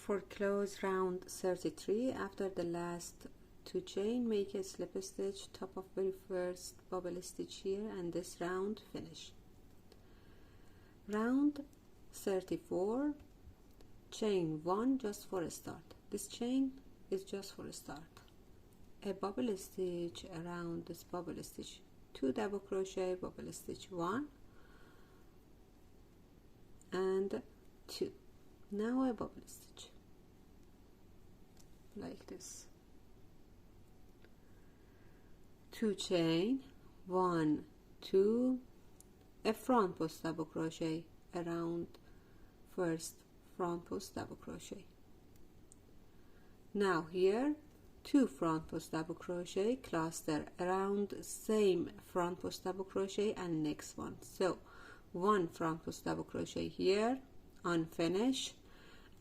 For close round 33, after the last 2 chain, make a slip stitch top of very first bubble stitch here, and this round finish. Round 34, chain 1 just for a start. This chain is just for a start. A bubble stitch around this bubble stitch, 2 double crochet, bubble stitch 1 and 2. Now a bubble stitch like this, 2 chain, 1, 2, a front post double crochet around first front post double crochet. Now here 2 front post double crochet, cluster around same front post double crochet and next one. So 1 front post double crochet here, unfinished,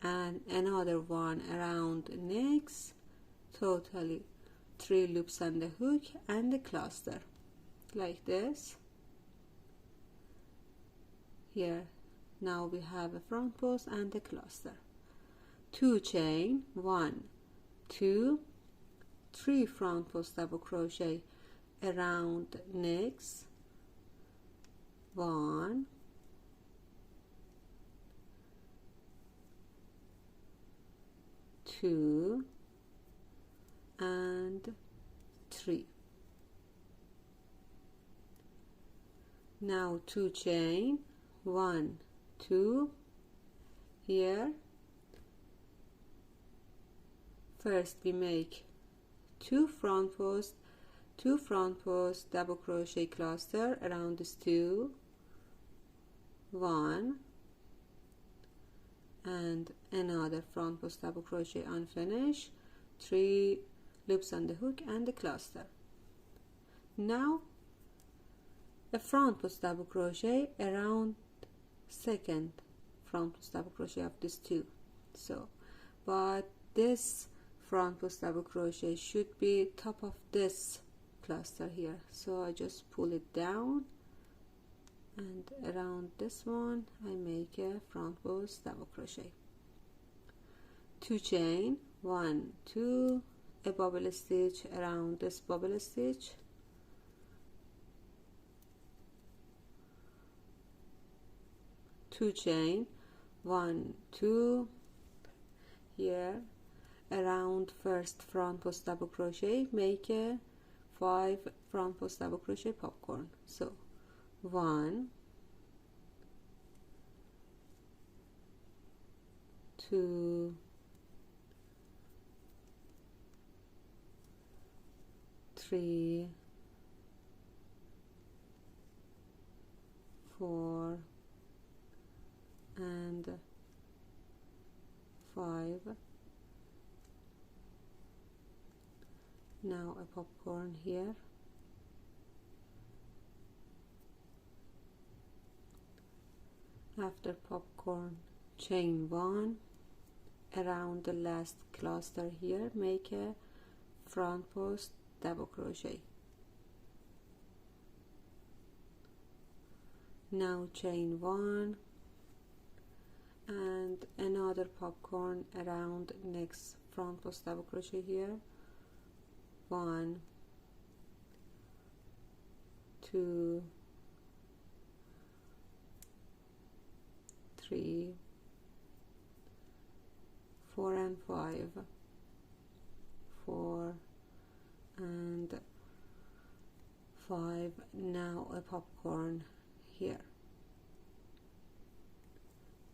and another one around next, totally 3 loops on the hook and the cluster like this. Here now we have a front post and the cluster, 2 chain, 1, 2, 3 front post double crochet around next, 1, 2 and 3. Now 2 chain, 1, 2, here first we make 2 front post double crochet cluster around this 2, 1 and another front post double crochet unfinished, 3 loops on the hook and the cluster. Now a front post double crochet around second front post double crochet of this 2. So but this front post double crochet should be top of this cluster here, so I just pull it down, and around this one I make a front post double crochet, 2 chain, 1, 2, a bubble stitch around this bubble stitch, 2 chain, 1, 2, here around first front post double crochet, make a 5 front post double crochet popcorn. So 1, 2, 3, 4 and 5. Now a popcorn here, after popcorn chain 1 around the last cluster here, make a front post double crochet. Now chain 1 and another popcorn around next front post double crochet here, 1, 2, 3, 4 and 5, 4 and 5. Now a popcorn here,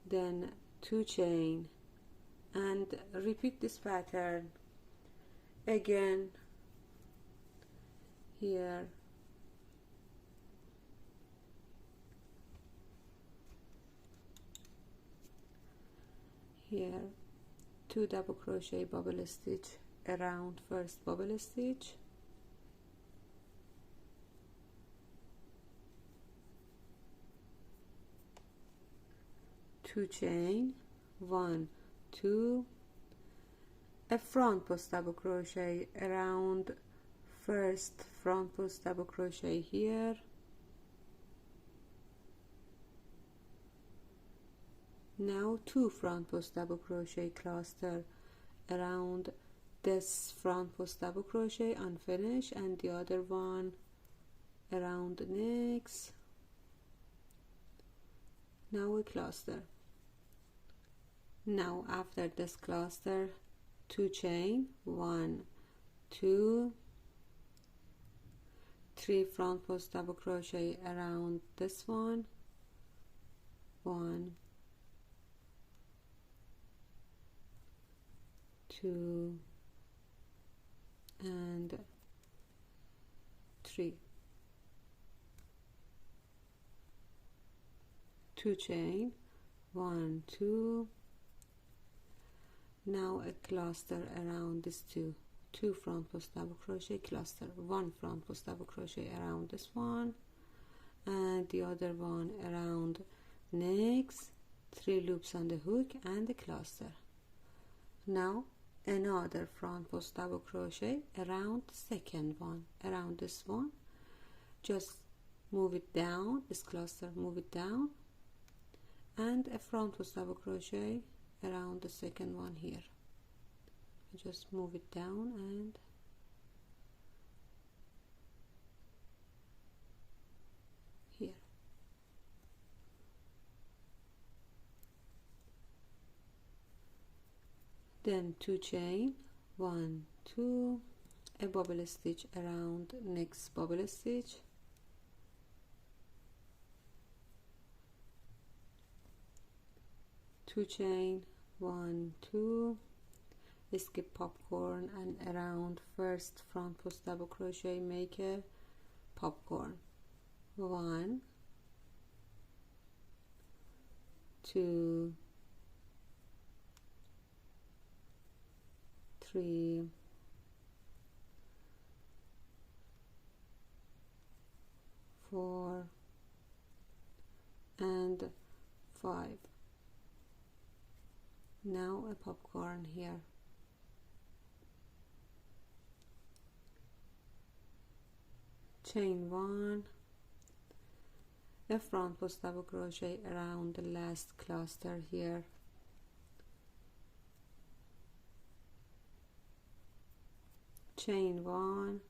then 2 chain, and repeat this pattern again here, here 2 double crochet bubble stitch around first bubble stitch, 2 chain, 1, 2, a front post double crochet around first front post double crochet here, Now 2 front post double crochet cluster around this front post double crochet unfinished, and the other one around the next. Now a cluster. Now after this cluster, 2 chain, 1, 2, 3 front post double crochet around this one, 1, 2, and 3. 2 chain, 1, 2. Now a cluster around this 2 front post double crochet cluster, 1 front post double crochet around this one, and the other one around next, 3 loops on the hook and the cluster. Now another front post double crochet around the second one, around this one. Just move it down, this cluster, move it down, and a front post double crochet around the second one here. Just move it down and here. Then 2 chain, 1, 2, a bubble stitch around next bubble stitch, two chain, 1, 2, skip popcorn, and around first front post double crochet make a popcorn, 1, 2, 3, 4, and 5. Now a popcorn here. Chain 1, a front post double crochet around the last cluster here, chain 1.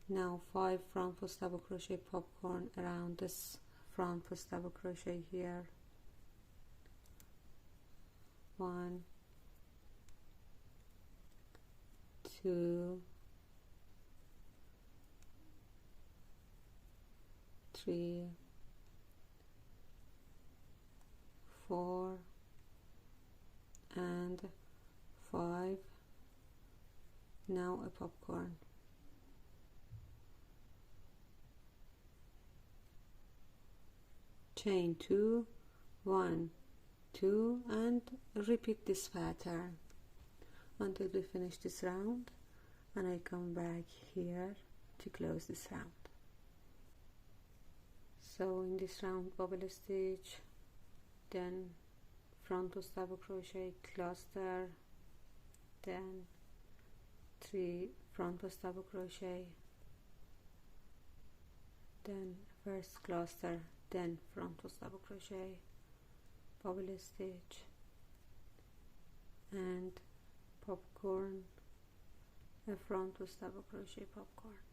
Now 5 front post double crochet popcorn around this front post double crochet here, 1, 2, 3, 4, and 5. Now a popcorn. Chain 2, 1, 2, and repeat this pattern until we finish this round, and I come back here to close this round. So in this round, bubble stitch, then front post double crochet cluster, then 3 front post double crochet, then first cluster, then front post double crochet, bubble stitch, and popcorn, a front post double crochet popcorn.